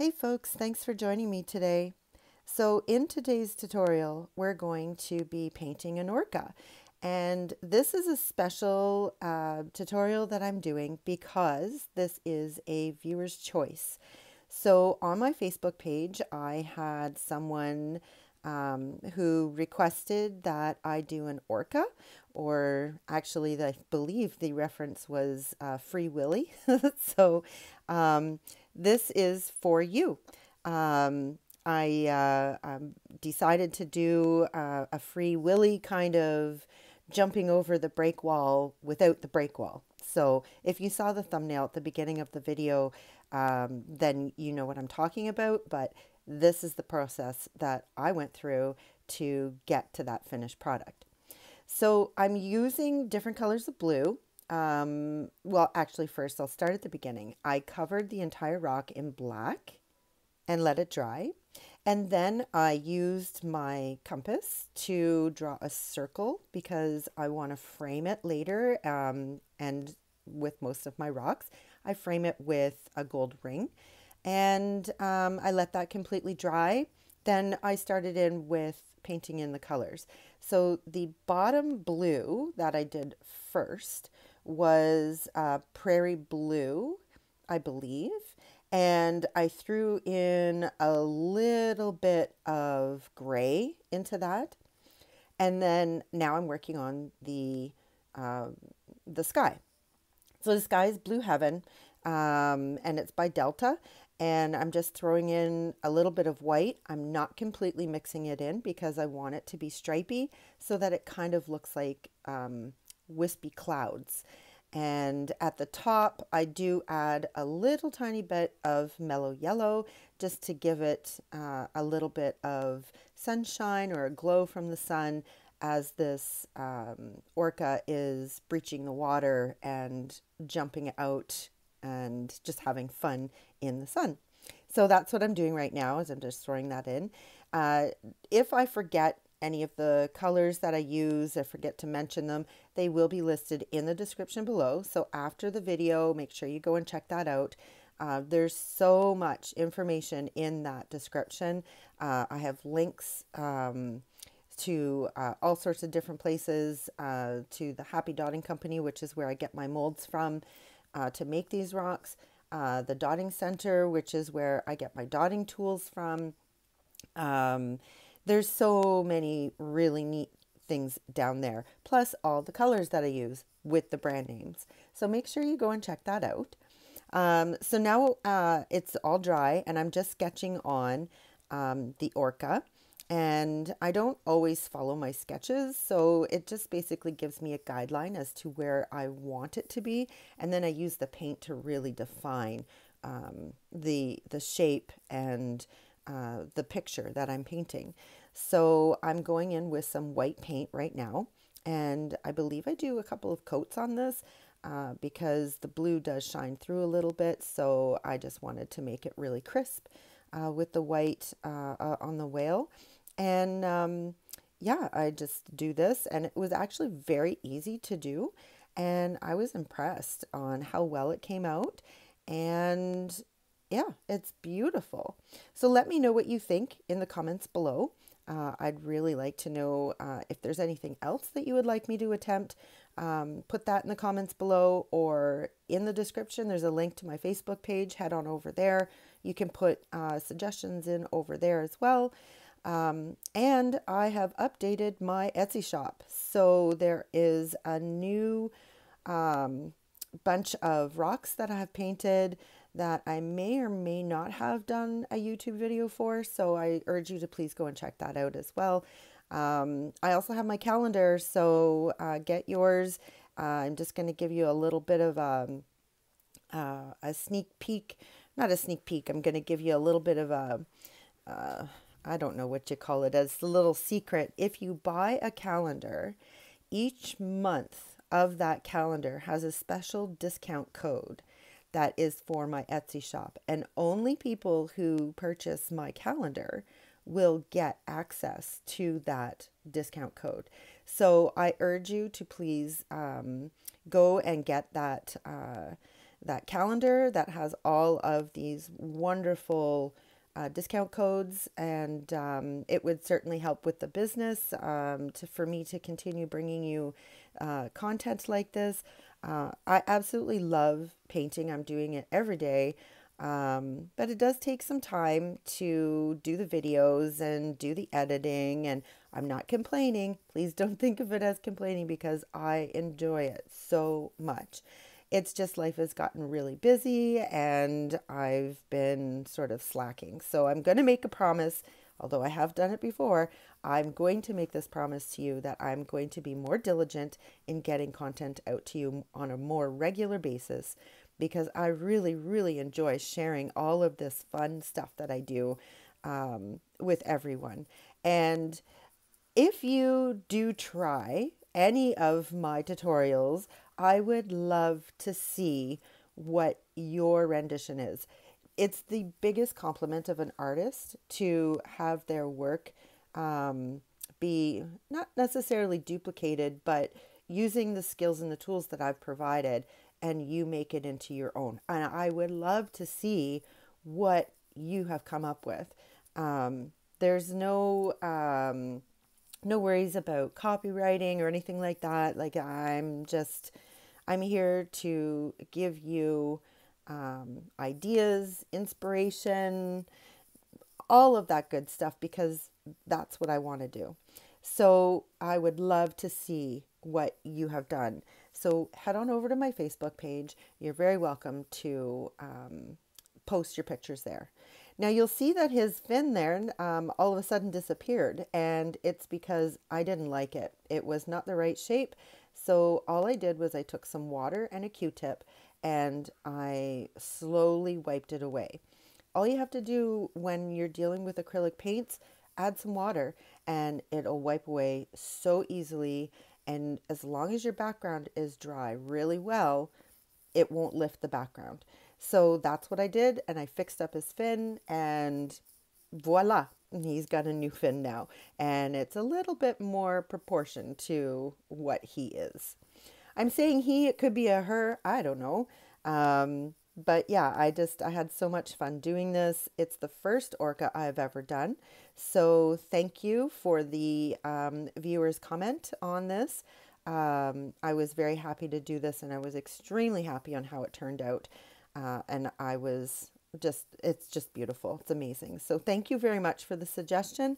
Hey folks, thanks for joining me today. So in today's tutorial, we're going to be painting an orca. And this is a special tutorial that I'm doing because this is a viewer's choice. So on my Facebook page, I had someone who requested that I do an orca, or actually, I believe the reference was Free Willy. So this is for you. I decided to do a Free Willy kind of jumping over the break wall without the break wall. So if you saw the thumbnail at the beginning of the video, then you know what I'm talking about, but this is the process that I went through to get to that finished product. So I'm using different colors of blue. Well, actually, first I'll start at the beginning. I covered the entire rock in black and let it dry. And then I used my compass to draw a circle because I want to frame it later. And with most of my rocks, I frame it with a gold ring. And I let that completely dry. Then I started in with painting in the colors. So the bottom blue that I did first was Prairie blue, I believe. And I threw in a little bit of gray into that. And then now I'm working on the sky. So the sky is Blue Heaven, and it's by Delta. And I'm just throwing in a little bit of white. I'm not completely mixing it in because I want it to be stripy so that it kind of looks like wispy clouds. And at the top, I do add a little tiny bit of mellow yellow just to give it a little bit of sunshine or a glow from the sun as this orca is breaching the water and jumping out and just having fun in the sun. So that's what I'm doing right now is I'm just throwing that in. If I forget any of the colors that I use, I forget to mention them, they will be listed in the description below. So after the video, make sure you go and check that out. There's so much information in that description. I have links to all sorts of different places, to the Happy Dotting Company, which is where I get my molds from to make these rocks, the Dotting Center, which is where I get my dotting tools from. There's so many really neat things down there, plus all the colors that I use with the brand names. So make sure you go and check that out. So now it's all dry and I'm just sketching on the orca. And I don't always follow my sketches, so it just basically gives me a guideline as to where I want it to be. And then I use the paint to really define the shape and the picture that I'm painting. So I'm going in with some white paint right now. And I believe I do a couple of coats on this because the blue does shine through a little bit. So I just wanted to make it really crisp with the white on the whale. And yeah, I just do this, and it was actually very easy to do. And I was impressed on how well it came out. And yeah, it's beautiful. So let me know what you think in the comments below. I'd really like to know if there's anything else that you would like me to attempt. Put that in the comments below or in the description. There's a link to my Facebook page. Head on over there. You can put suggestions in over there as well. And I have updated my Etsy shop. So there is a new bunch of rocks that I have painted that I may or may not have done a YouTube video for. So I urge you to please go and check that out as well. I also have my calendar, so get yours. I'm just going to give you a little bit of a sneak peek. Not a sneak peek. I'm going to give you a little bit of a I don't know what you call it, as a little secret. If you buy a calendar, each month of that calendar has a special discount code that is for my Etsy shop. And only people who purchase my calendar will get access to that discount code. So I urge you to please go and get that calendar that has all of these wonderful discount codes, and it would certainly help with the business for me to continue bringing you content like this. I absolutely love painting. I'm doing it every day. But it does take some time to do the videos and do the editing, and I'm not complaining. Please don't think of it as complaining because I enjoy it so much. It's just life has gotten really busy and I've been sort of slacking. So I'm going to make a promise, although I have done it before. I'm going to make this promise to you that I'm going to be more diligent in getting content out to you on a more regular basis, because I really, really enjoy sharing all of this fun stuff that I do with everyone. And if you do try any of my tutorials, I would love to see what your rendition is. It's the biggest compliment of an artist to have their work be not necessarily duplicated, but using the skills and the tools that I've provided, and you make it into your own. And I would love to see what you have come up with. There's no worries about copywriting or anything like that. Like I'm here to give you ideas, inspiration, all of that good stuff, because that's what I want to do. So I would love to see what you have done. So head on over to my Facebook page. You're very welcome to post your pictures there. Now you'll see that his fin there all of a sudden disappeared, and it's because I didn't like it. It was not the right shape. So all I did was I took some water and a Q-tip and I slowly wiped it away. All you have to do when you're dealing with acrylic paints, add some water and it'll wipe away so easily. And as long as your background is dry really well, it won't lift the background. So that's what I did, and I fixed up his fin, and voila, he's got a new fin now. And it's a little bit more proportion to what he is. I'm saying he, it could be a her, I don't know. But yeah, I had so much fun doing this. It's the first Orca I've ever done. So thank you for the viewer's comment on this. I was very happy to do this, and I was extremely happy on how it turned out. And I was it's just beautiful. It's amazing. So thank you very much for the suggestion.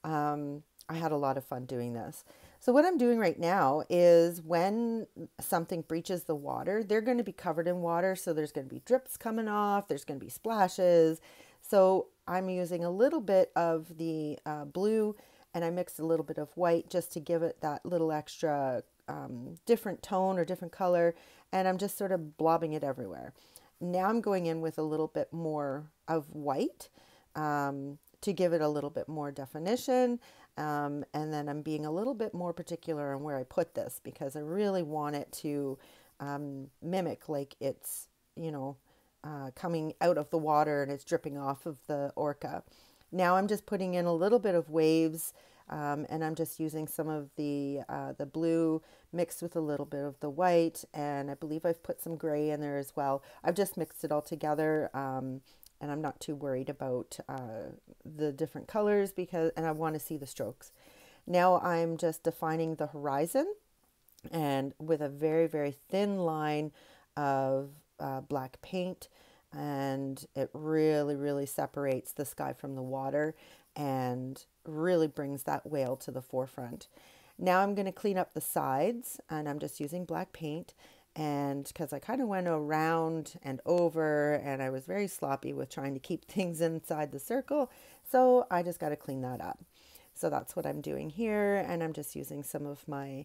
I had a lot of fun doing this. So what I'm doing right now is when something breaches the water, they're going to be covered in water. So there's going to be drips coming off. There's going to be splashes. So I'm using a little bit of the blue, and I mixed a little bit of white just to give it that little extra different tone or different color. And I'm just sort of blobbing it everywhere. Now I'm going in with a little bit more of white to give it a little bit more definition. And then I'm being a little bit more particular on where I put this, because I really want it to mimic like it's, coming out of the water and it's dripping off of the Orca. Now I'm just putting in a little bit of waves, and I'm just using some of the blue mixed with a little bit of the white, and I believe I've put some gray in there as well. I've just mixed it all together, and I'm not too worried about the different colors and I want to see the strokes. Now I'm just defining the horizon, and with a very, very thin line of black paint, and it really, really separates the sky from the water and really brings that whale to the forefront. Now I'm going to clean up the sides, and I'm just using black paint, and because I kind of went around and over and I was very sloppy with trying to keep things inside the circle, so I just got to clean that up. So that's what I'm doing here, and I'm just using some of my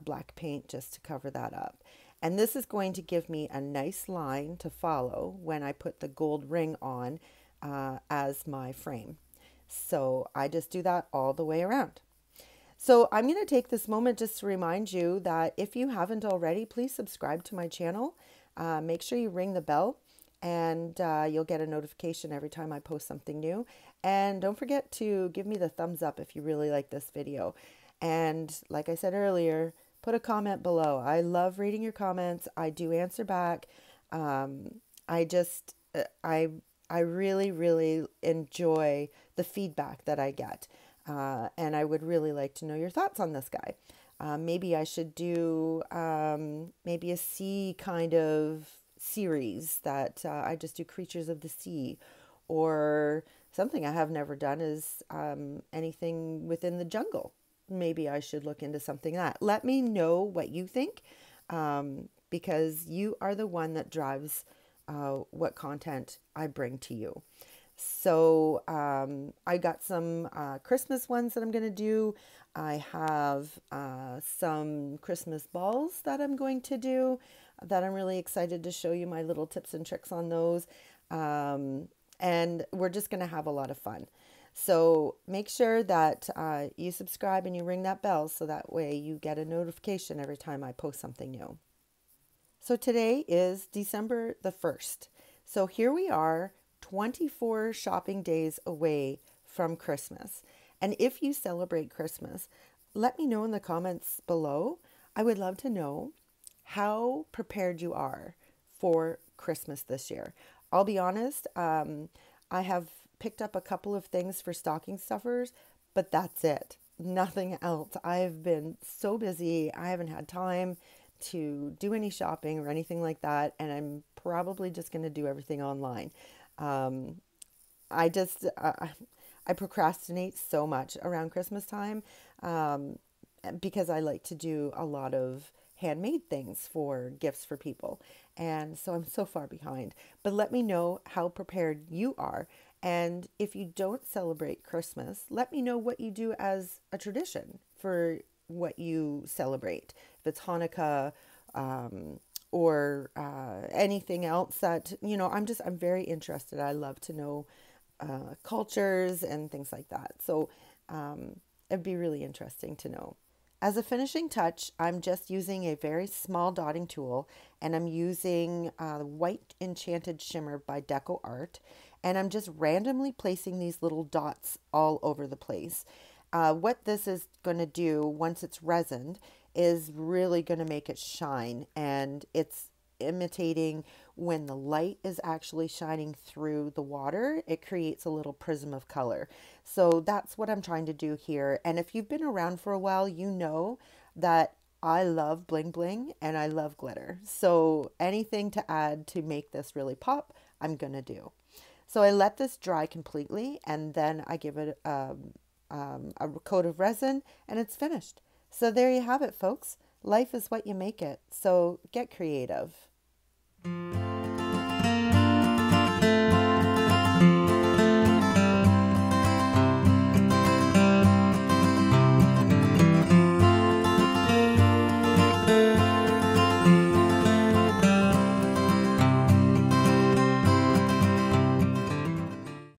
black paint just to cover that up. And this is going to give me a nice line to follow when I put the gold ring on as my frame. So I just do that all the way around. So I'm going to take this moment just to remind you that if you haven't already, please subscribe to my channel. Make sure you ring the bell, and you'll get a notification every time I post something new. And don't forget to give me the thumbs up if you really like this video. And like I said earlier, put a comment below. I love reading your comments. I do answer back. I just, I really, really enjoy the feedback that I get. And I would really like to know your thoughts on this guy. Maybe I should do maybe a sea kind of series that I just do creatures of the sea, or something I have never done is anything within the jungle. Maybe I should look into something like that. Let me know what you think, because you are the one that drives what content I bring to you. So I got some Christmas ones that I'm going to do. I have some Christmas balls that I'm going to do that I'm really excited to show you my little tips and tricks on those. And we're just going to have a lot of fun. So make sure that you subscribe and you ring that bell so that way you get a notification every time I post something new. So today is December the 1st. So here we are, 24 shopping days away from Christmas. And if you celebrate Christmas, let me know in the comments below. I would love to know how prepared you are for Christmas this year. I'll be honest, I have picked up a couple of things for stocking stuffers, but that's it. Nothing else. I've been so busy. I haven't had time to do any shopping or anything like that, and I'm probably just going to do everything online. Um, I just I procrastinate so much around Christmas time, because I like to do a lot of handmade things for gifts for people, and so I'm so far behind. But let me know how prepared you are, and if you don't celebrate Christmas, let me know what you do as a tradition for what you celebrate. If it's Hanukkah, or anything else that, I'm very interested. I love to know cultures and things like that. So it'd be really interesting to know. As a finishing touch, I'm just using a very small dotting tool, and I'm using white Enchanted Shimmer by DecoArt, and I'm just randomly placing these little dots all over the place. What this is going to do once it's resined is really going to make it shine, and it's imitating when the light is actually shining through the water. It creates a little prism of color. So that's what I'm trying to do here. And if you've been around for a while, you know that I love bling bling and I love glitter. So anything to add to make this really pop, I'm going to do. So I let this dry completely, and then I give it a coat of resin, and it's finished. So there you have it, folks. Life is what you make it. So get creative.